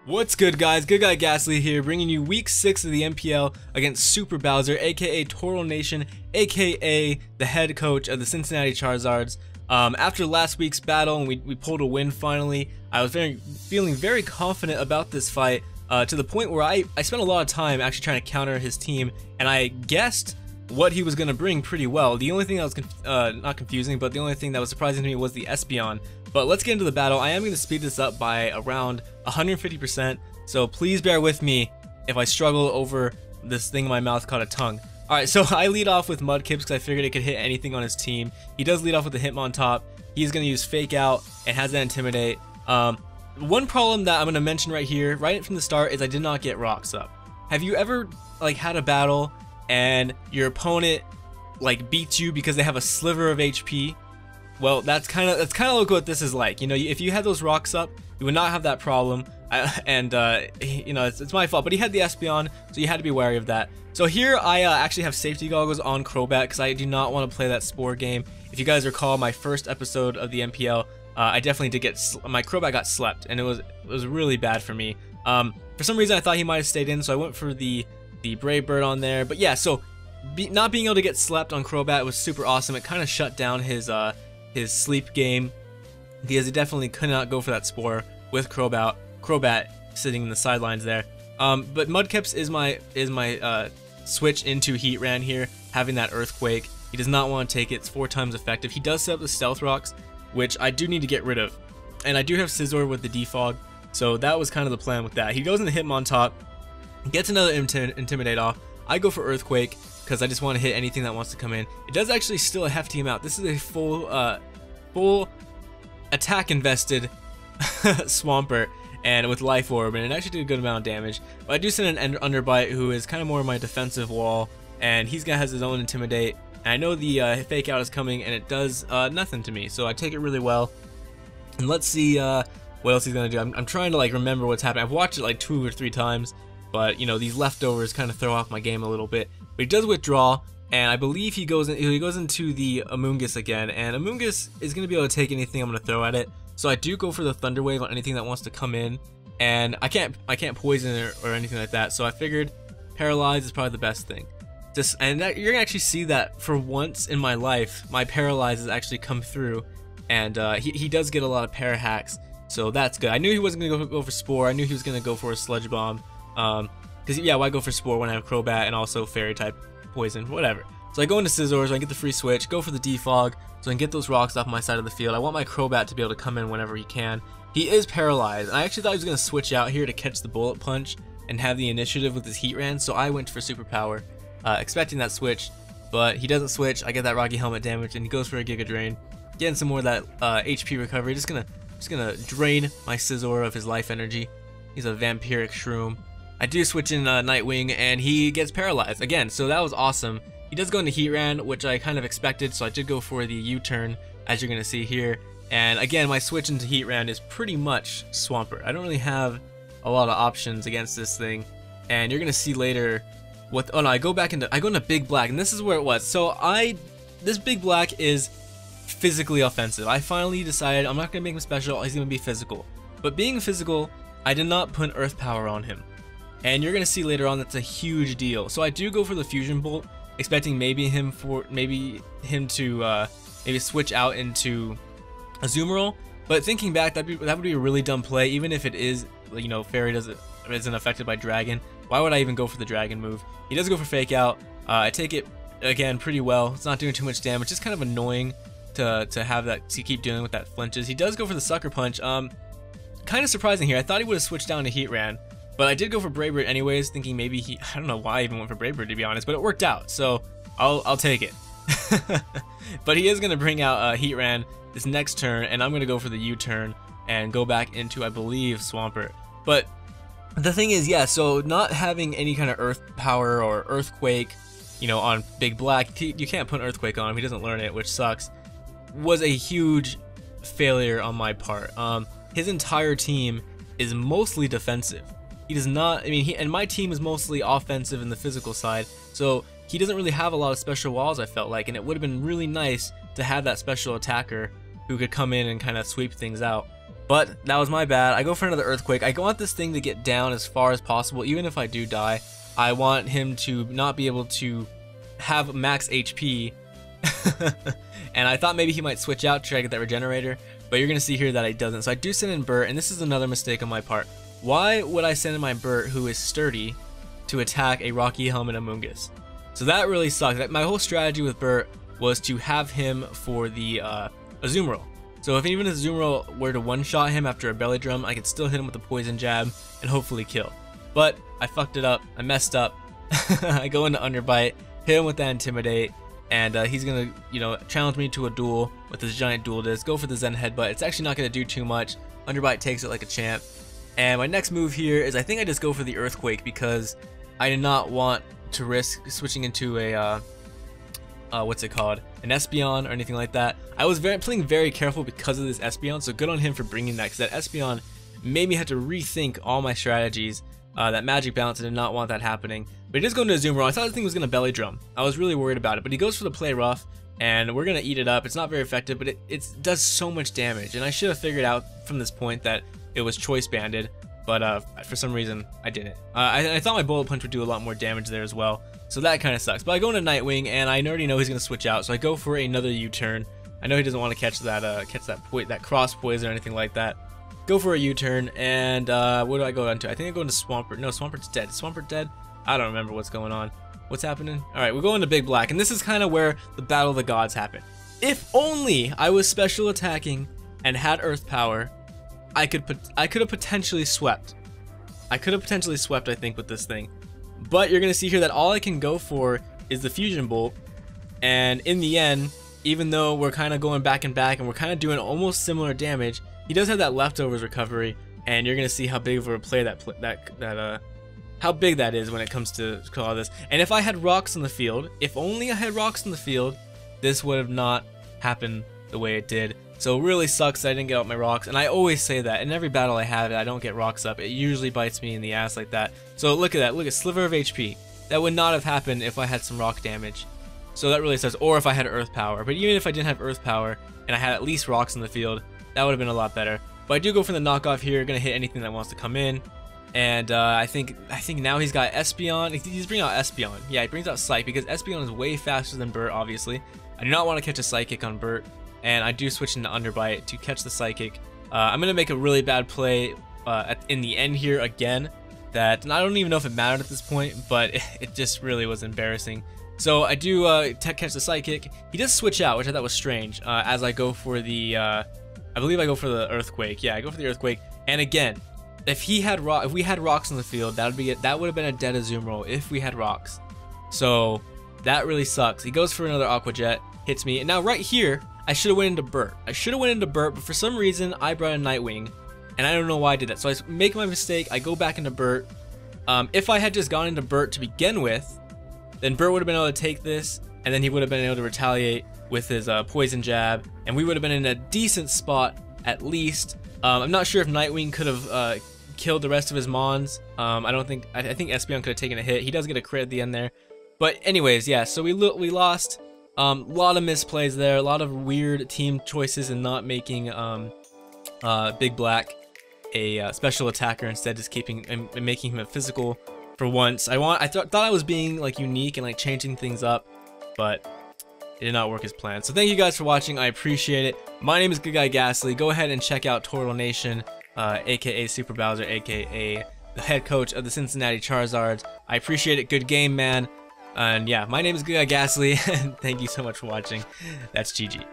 What's good, guys? Good Guy Ghastly here, bringing you week 6 of the MPL against SuperBowser, aka TortleNation, aka the head coach of the Cincinnati Charizards. After last week's battle and we pulled a win finally, I was feeling very confident about this fight, to the point where I spent a lot of time actually trying to counter his team, and I guessed what he was going to bring pretty well. The only thing that was not confusing, but the only thing that was surprising to me was the Espeon. But let's get into the battle. I am going to speed this up by around 150%, so please bear with me if I struggle over this thing in my mouth called a tongue. Alright, so I lead off with Mudkips because I figured it could hit anything on his team. He does lead off with the Hitmontop. He's going to use Fake Out and has that Intimidate. One problem that I'm going to mention right here, right from the start, is I did not get Rocks up. Have you ever had a battle and your opponent beats you because they have a sliver of HP? Well, that's kind of like what this is like. You know, if you had those Rocks up, you would not have that problem. You know, it's my fault, but he had the Espeon, so you had to be wary of that. So here I actually have safety goggles on Crobat because I do not want to play that Spore game. If you guys recall my first episode of the MPL, I definitely did get my Crobat got slept, and it was really bad for me. For some reason I thought he might have stayed in, so I went for the Brave Bird on there. But yeah, so not being able to get slept on Crobat was super awesome. It kind of shut down his sleep game, because he definitely could not go for that Spore with Crobat sitting in the sidelines there. But Mudkips is my switch into Heatran here, having that Earthquake. He does not want to take it. It's 4 times effective. He does set up the Stealth Rocks, which I do need to get rid of, and I do have Scizor with the Defog, so that was kind of the plan with that. He goes into Hitmontop, gets another Intimidate off. I go for Earthquake because I just want to hit anything that wants to come in. It does actually still a hefty amount. This is a full attack invested Swampert, and with Life Orb, and it actually did a good amount of damage. But I do send an Underbite, who is kind of more of my defensive wall, and he's gonna has his own Intimidate. And I know the Fake Out is coming, and it does nothing to me, so I take it really well. And let's see what else he's gonna do. I'm trying to remember what's happening. I've watched it like 2 or 3 times, but you know, these leftovers kind of throw off my game a little bit. But he does withdraw, and I believe he goes into the Amoonguss again, and Amoonguss is gonna be able to take anything I'm gonna throw at it. So I do go for the Thunder Wave on anything that wants to come in, and I can't poison it or anything like that. So I figured Paralyze is probably the best thing. And you're gonna actually see that for once in my life, my Paralyze has actually come through, and he does get a lot of para hacks, so that's good. I knew he wasn't gonna go for Spore. I knew he was gonna go for a Sludge Bomb, because yeah, why go for Spore when I have Crobat and also Fairy type Poison, whatever. So I go into Scizor so I get the free switch, go for the Defog so I can get those rocks off my side of the field. I want my Crobat to be able to come in whenever he can. He is paralyzed. I actually thought he was going to switch out here to catch the Bullet Punch and have the initiative with his Heatran, so I went for Superpower, expecting that switch, but he doesn't switch. I get that Rocky Helmet damage, and he goes for a Giga Drain, getting some more of that HP recovery. Just gonna drain my Scizor of his life energy. He's a Vampiric Shroom. I do switch in Nightwing, and he gets paralyzed again, so that was awesome. He does go into Heatran, which I kind of expected, so I did go for the U-turn, as you're going to see here. And again, my switch into Heatran is pretty much Swampert. I don't really have a lot of options against this thing, and you're going to see later what... Oh no, I go into Big Black, and this is where it was. So this Big Black is physically offensive. I finally decided I'm not going to make him special, he's going to be physical. But being physical, I did not put Earth Power on him. And you're going to see later on that's a huge deal. So I do go for the Fusion Bolt, expecting maybe him to switch out into Azumarill, but thinking back, that would be a really dumb play. Even if it is, you know, Fairy isn't affected by Dragon, why would I even go for the Dragon move? He does go for Fake Out. I take it again pretty well. It's not doing too much damage. Just kind of annoying to have that, to keep dealing with that flinches. He does go for the Sucker Punch. Kind of surprising here. I thought he would have switched down to Heatran, but I did go for Brave Bird anyways, thinking maybe I don't know why I even went for Brave Bird, to be honest, but it worked out, so I'll take it. But he is going to bring out Heatran this next turn, and I'm going to go for the U-turn and go back into, I believe, Swampert. But the thing is, yeah, so not having any kind of Earth Power or Earthquake, you know, on Big Black, you can't put Earthquake on him, he doesn't learn it, which sucks, was a huge failure on my part. His entire team is mostly defensive. He does not, I mean, and my team is mostly offensive in the physical side, so he doesn't really have a lot of special walls, I felt like, and it would have been really nice to have that special attacker who could come in and kind of sweep things out. But that was my bad. I go for another Earthquake. I want this thing to get down as far as possible. Even if I do die, I want him to not be able to have max HP. And I thought maybe he might switch out to try to get that regenerator, but you're going to see here that he doesn't. So I do send in Bert, and this is another mistake on my part. Why would I send in my Bert, who is sturdy, to attack a Rocky Helmet Amoonguss? So that really sucks. My whole strategy with Bert was to have him for the Azumarill. So if even a Azumarill were to one-shot him after a Belly Drum, I could still hit him with a Poison Jab and hopefully kill. But I fucked it up. I messed up. I go into Underbite, hit him with that Intimidate, and he's gonna, you know, challenge me to a duel with this giant dual disc. Go for the Zen Headbutt. It's actually not gonna do too much. Underbite takes it like a champ. And my next move here is I think I just go for the Earthquake because I did not want to risk switching into a what's it called, an Espeon or anything like that. I was playing very careful because of this Espeon, so good on him for bringing that, because that Espeon made me have to rethink all my strategies. That Magic Bounce, I did not want that happening. But he does go into a Azumarill. I thought this thing was going to Belly Drum. I was really worried about it, but he goes for the Play Rough, and we're going to eat it up. It's not very effective, but it does so much damage, and I should have figured out from this point that it was Choice Banded, but for some reason, I didn't. I thought my Bullet Punch would do a lot more damage there as well, so that kind of sucks. But I go into Nightwing, and I already know he's going to switch out, so I go for another U-turn. I know he doesn't want to catch that Cross Poison or anything like that. Go for a U-turn, and what do I go into? I think I go into Swampert. No, Swampert's dead. Is Swampert dead? I don't remember what's going on. What's happening? Alright, we're going to Big Black, and this is kind of where the Battle of the Gods happened. If only I was special attacking and had Earth Power, I could have potentially swept. I think, with this thing. But you're going to see here that all I can go for is the Fusion Bolt, and in the end, even though we're kind of going back and back, and we're kind of doing almost similar damage, he does have that Leftovers recovery, and you're gonna see how big of a play how big that is when it comes to all this. And if I had rocks on the field, if only I had rocks on the field, this would have not happened the way it did. So it really sucks that I didn't get out my rocks, and I always say that in every battle I have, I don't get rocks up. It usually bites me in the ass like that. So look at that. Look at Sliver of HP. That would not have happened if I had some rock damage. So that really sucks. Or if I had Earth Power. But even if I didn't have Earth Power and I had at least rocks in the field, that would have been a lot better. But I do go for the knockoff here, gonna hit anything that wants to come in. And I think now he's got Espeon. He's bringing out Espeon. Yeah, he brings out Psych because Espeon is way faster than Bert, obviously. I do not want to catch a Psychic on Bert, and I do switch into Underbite to catch the Psychic. I'm gonna make a really bad play in the end here again. That I don't even know if it mattered at this point, but it just really was embarrassing. So I do catch the Psychic. He does switch out, which I thought was strange. As I go for the I believe I go for the Earthquake. Yeah, I go for the Earthquake. And again, if we had rocks on the field, that would have been a dead Azumarill if we had rocks. So that really sucks. He goes for another Aqua Jet, hits me, and now right here, I should have went into Bert. But for some reason, I brought a Nightwing, and I don't know why I did that. So I make my mistake. I go back into Bert. If I had just gone into Bert to begin with, then Bert would have been able to take this, and then he would have been able to retaliate with his Poison Jab, and we would have been in a decent spot at least. I'm not sure if Nightwing could have killed the rest of his Mons. I think Espeon could have taken a hit. He does get a crit at the end there. But anyways, yeah, so we lost. A lot of misplays there, a lot of weird team choices and not making Big Black a special attacker, instead just keeping and making him a physical for once. I thought I was being like unique and like changing things up, but it did not work as planned. So thank you guys for watching. I appreciate it. My name is Goodguy Ghastly. Go ahead and check out TortleNation, aka SuperBowser, aka the head coach of the Cincinnati Charizards. I appreciate it. Good game, man. And yeah, my name is Goodguy Ghastly, and thank you so much for watching. That's GG.